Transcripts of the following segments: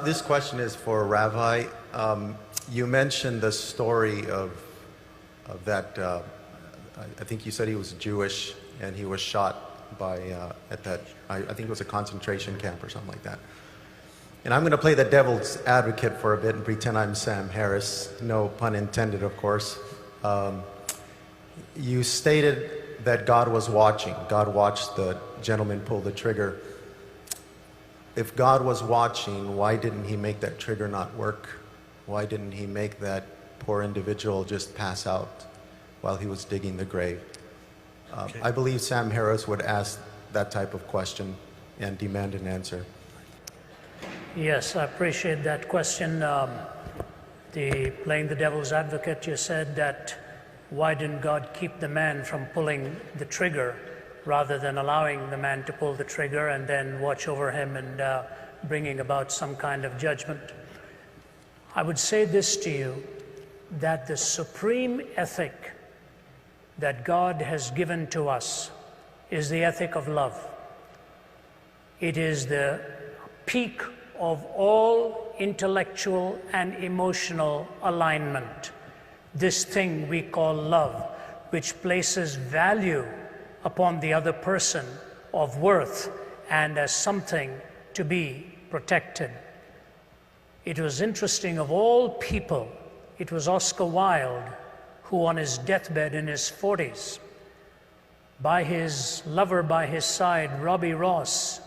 This question is for Ravi. You mentioned the story of that. I think you said he was Jewish and he was shot by at that. I think it was a concentration camp or something like that. And I'm going to play the devil's advocate for a bit and pretend I'm Sam Harris. No pun intended, of course. You stated that God was watching. God watched the gentleman pull the trigger. If God was watching, why didn't he make that trigger not work? Why didn't he make that poor individual just pass out while he was digging the grave? I believe Sam Harris would ask that type of question and demand an answer. Yes, I appreciate that question. Playing the devil's advocate, you said that why didn't God keep the man from pulling the trigger rather than allowing the man to pull the trigger and then watch over him and bringing about some kind of judgment? I would say this to you, that the supreme ethic that God has given to us is the ethic of love. It is the peak of all intellectual and emotional alignment. This thing we call love, which places value upon the other person of worth and as something to be protected. It was interesting, of all people, it was Oscar Wilde who on his deathbed in his 40s, by his lover by his side, Robbie Ross,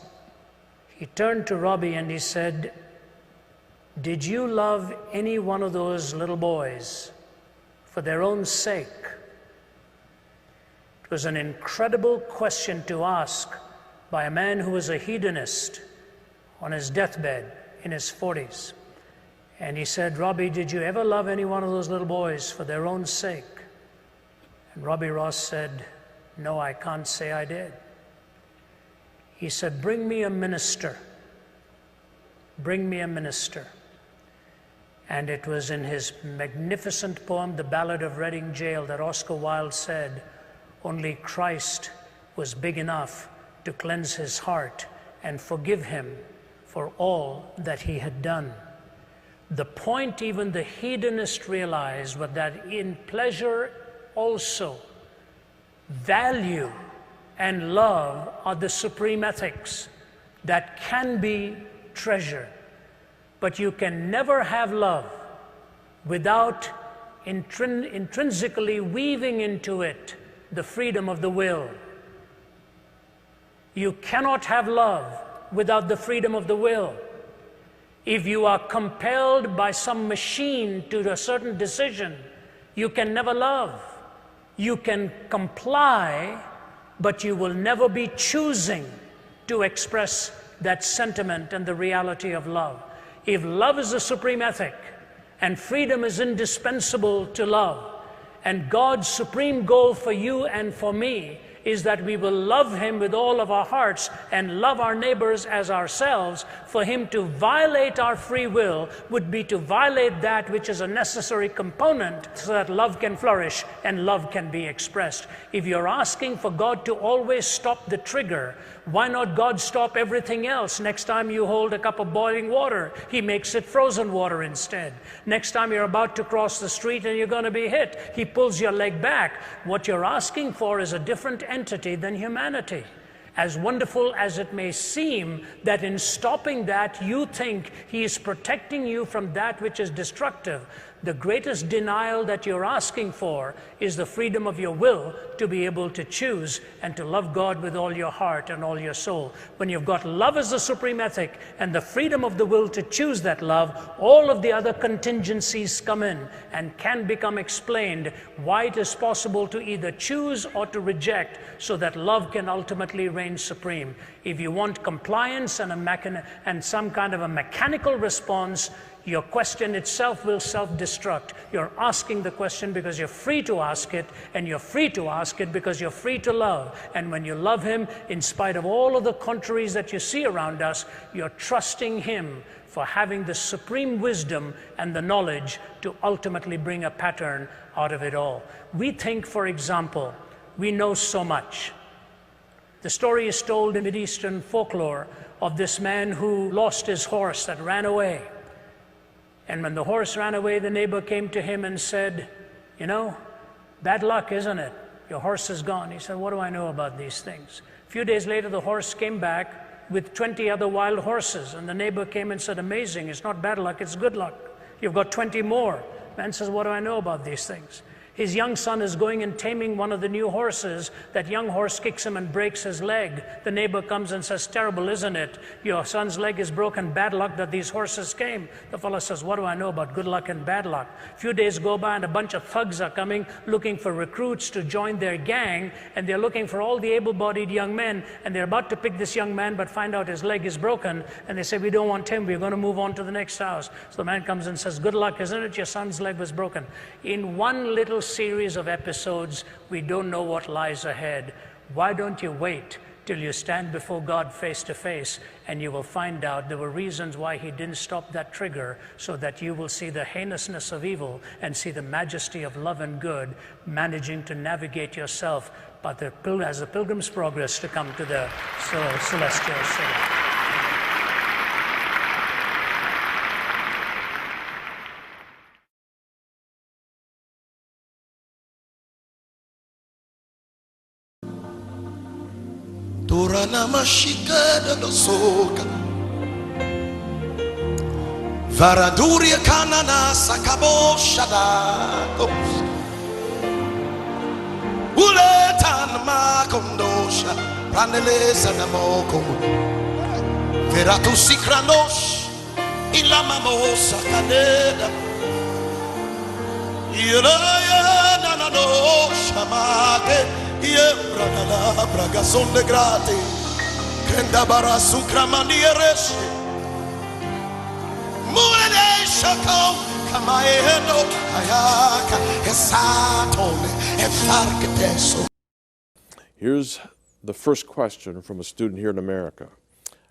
he turned to Robbie and he said, "Did you love any one of those little boys for their own sake?" It was an incredible question to ask by a man who was a hedonist on his deathbed in his 40s. And he said, "Robbie, did you ever love any one of those little boys for their own sake?" And Robbie Ross said, "No, I can't say I did." He said, "Bring me a minister. Bring me a minister." And it was in his magnificent poem, The Ballad of Reading Gaol, that Oscar Wilde said, only Christ was big enough to cleanse his heart and forgive him for all that he had done. The point even the hedonist realized was that in pleasure also, value and love are the supreme ethics that can be treasured. But you can never have love without intrinsically weaving into it the freedom of the will. You cannot have love without the freedom of the will. If you are compelled by some machine to a certain decision, you can never love. You can comply, but you will never be choosing to express that sentiment and the reality of love. If love is the supreme ethic, and freedom is indispensable to love, and God's supreme goal for you and for me is that we will love Him with all of our hearts and love our neighbors as ourselves, for Him to violate our free will would be to violate that which is a necessary component so that love can flourish and love can be expressed. If you're asking for God to always stop the trigger, why not God stop everything else? Next time you hold a cup of boiling water, He makes it frozen water instead. Next time you're about to cross the street and you're going to be hit, He pulls your leg back. What you're asking for is a different entity than humanity. As wonderful as it may seem that in stopping that you think He is protecting you from that which is destructive, the greatest denial that you're asking for is the freedom of your will to be able to choose and to love God with all your heart and all your soul. When you've got love as the supreme ethic and the freedom of the will to choose that love, all of the other contingencies come in and can become explained why it is possible to either choose or to reject so that love can ultimately reign supreme. If you want compliance and some kind of a mechanical response, your question itself will self-destruct. You're asking the question because you're free to ask it, and you're free to ask it because you're free to love. And when you love Him, in spite of all of the contraries that you see around us, you're trusting Him for having the supreme wisdom and the knowledge to ultimately bring a pattern out of it all. We think, for example, we know so much. The story is told in Mideastern folklore of this man who lost his horse that ran away. And when the horse ran away, the neighbor came to him and said, you know, bad luck, isn't it? Your horse is gone. He said, what do I know about these things? A few days later, the horse came back with 20 other wild horses. And the neighbor came and said, amazing, it's not bad luck, it's good luck. You've got 20 more. Man says, what do I know about these things? His young son is going and taming one of the new horses. That young horse kicks him and breaks his leg. The neighbor comes and says, terrible, isn't it? Your son's leg is broken, bad luck that these horses came. The fellow says, what do I know about good luck and bad luck? A few days go by and a bunch of thugs are coming looking for recruits to join their gang, and they're looking for all the able-bodied young men, and they're about to pick this young man but find out his leg is broken, and they say, we don't want him, we're going to move on to the next house. So the man comes and says, good luck, isn't it? Your son's leg was broken. In one little series of episodes, we don't know what lies ahead. Why don't you wait till you stand before God face to face, and you will find out there were reasons why he didn't stop that trigger, so that you will see the heinousness of evil and see the majesty of love and good managing to navigate yourself as a pilgrim's progress to come to the celestial city. Turana mashika da soka Varaduria kanana sakabo shadako Uletan makondosha Pranele sanamoko Veratu sikranos Ilamamosa kaneda Iraya nanano shamake Yebranala bragason de grate Kenda barasu kramandieres Muene shako Kamaeno ayaka Esatone Efarketeso. Here's the first question from a student here in America.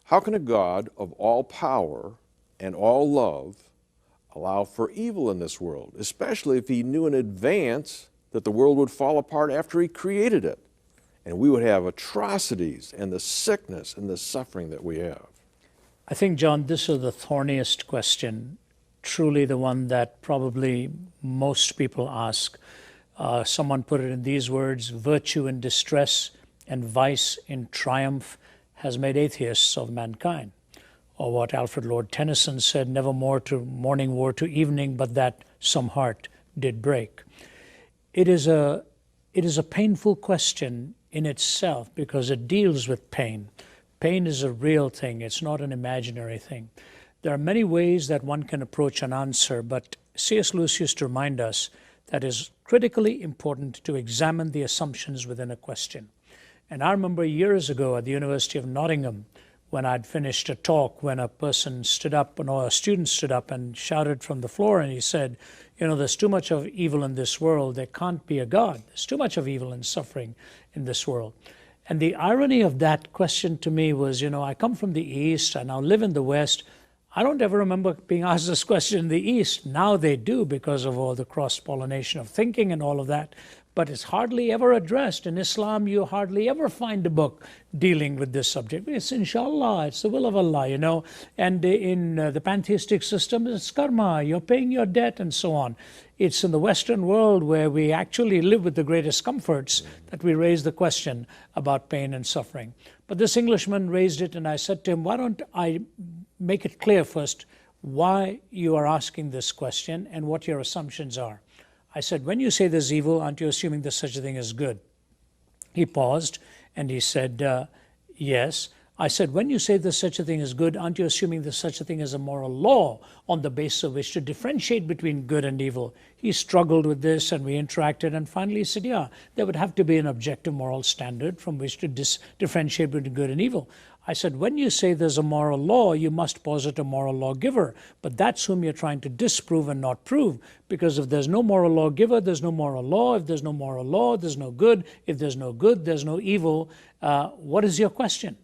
How can a God of all power and all love allow for evil in this world, especially if he knew in advance that the world would fall apart after he created it, and we would have atrocities and the sickness and the suffering that we have? I think, John, this is the thorniest question, truly the one that probably most people ask. Someone put it in these words: virtue in distress and vice in triumph has made atheists of mankind. Or what Alfred Lord Tennyson said, never more to morning wore to evening, but that some heart did break. It is a painful question in itself because it deals with pain. Pain is a real thing. It's not an imaginary thing. There are many ways that one can approach an answer, but C.S. Lewis used to remind us that it is critically important to examine the assumptions within a question. And I remember years ago at the University of Nottingham, when I'd finished a talk, when a person stood up, or a student stood up and shouted from the floor, and he said, you know, there's too much of evil in this world. There can't be a God. There's too much of evil and suffering in this world. And the irony of that question to me was, you know, I come from the East, I now live in the West. I don't ever remember being asked this question in the East. Now they do because of all the cross-pollination of thinking and all of that. But it's hardly ever addressed. In Islam, you hardly ever find a book dealing with this subject. It's inshallah, it's the will of Allah, you know. And in the pantheistic system, it's karma, you're paying your debt and so on. It's in the Western world where we actually live with the greatest comforts that we raise the question about pain and suffering. But this Englishman raised it, and I said to him, why don't I make it clear first why you are asking this question and what your assumptions are. I said, when you say there's evil, aren't you assuming there's such a thing as good? He paused and he said, yes. I said, when you say there's such a thing as good, aren't you assuming there's such a thing as a moral law on the basis of which to differentiate between good and evil? He struggled with this and we interacted, and finally he said, yeah, there would have to be an objective moral standard from which to differentiate between good and evil. I said, when you say there's a moral law, you must posit a moral lawgiver, but that's whom you're trying to disprove and not prove, because if there's no moral lawgiver, there's no moral law. If there's no moral law, there's no good. If there's no good, there's no evil. What is your question?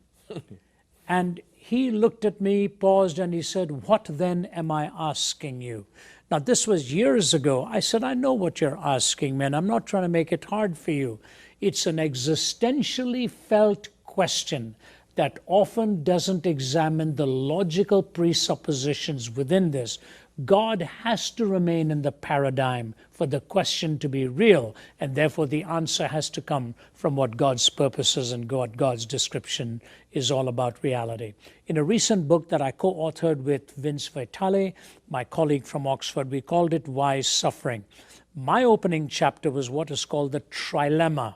And he looked at me, paused, and he said, what then am I asking you? Now, this was years ago. I said, I know what you're asking, man. I'm not trying to make it hard for you. It's an existentially felt question that often doesn't examine the logical presuppositions within this. God has to remain in the paradigm for the question to be real, and therefore the answer has to come from what God's purposes and God's description is all about reality. In a recent book that I co-authored with Vince Vitale, my colleague from Oxford, we called it Wise Suffering. My opening chapter was what is called the trilemma.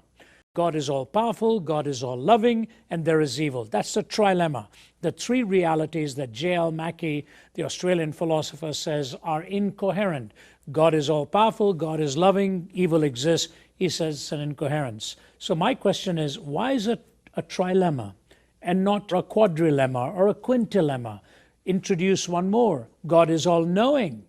God is all-powerful, God is all-loving, and there is evil. That's the trilemma. The three realities that J.L. Mackie, the Australian philosopher, says are incoherent. God is all-powerful, God is loving, evil exists. He says it's an incoherence. So my question is, why is it a trilemma and not a quadrilemma or a quintilemma? Introduce one more. God is all-knowing.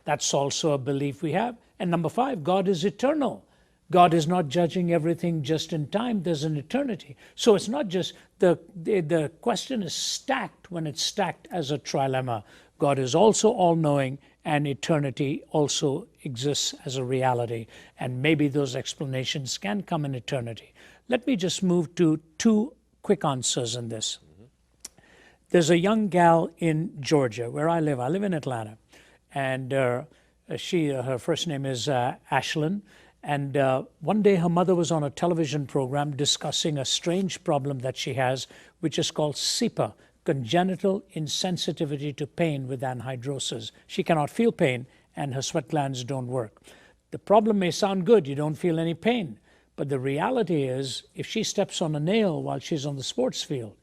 That's also a belief we have. And number 5, God is eternal. God is not judging everything just in time. There's an eternity. So it's not just the question is stacked when it's stacked as a trilemma. God is also all-knowing, and eternity also exists as a reality. And maybe those explanations can come in eternity. Let me just move to 2 quick answers in this. There's a young gal in Georgia, where I live. I live in Atlanta. And her first name is Ashlyn. And one day her mother was on a television program discussing a strange problem that she has, which is called CIPA, congenital insensitivity to pain with anhidrosis. She cannot feel pain, and her sweat glands don't work. The problem may sound good, you don't feel any pain. But the reality is, if she steps on a nail while she's on the sports field,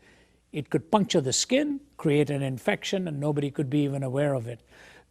it could puncture the skin, create an infection, and nobody could be even aware of it.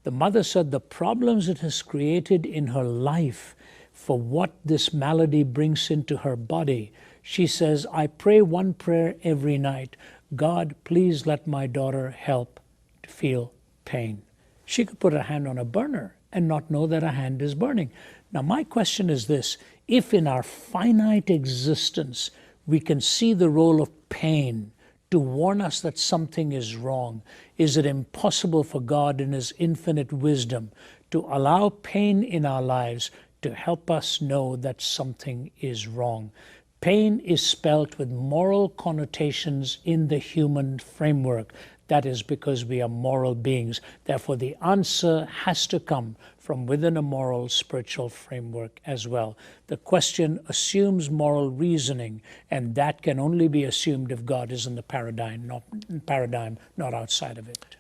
The mother said the problems it has created in her life for what this malady brings into her body. She says, I pray one prayer every night. God, please let my daughter help to feel pain. She could put her hand on a burner and not know that her hand is burning. Now, my question is this. If in our finite existence we can see the role of pain to warn us that something is wrong, is it impossible for God in His infinite wisdom to allow pain in our lives to help us know that something is wrong? Pain is spelt with moral connotations in the human framework. That is because we are moral beings. Therefore, the answer has to come from within a moral, spiritual framework as well. The question assumes moral reasoning, and that can only be assumed if God is in the paradigm, not outside of it.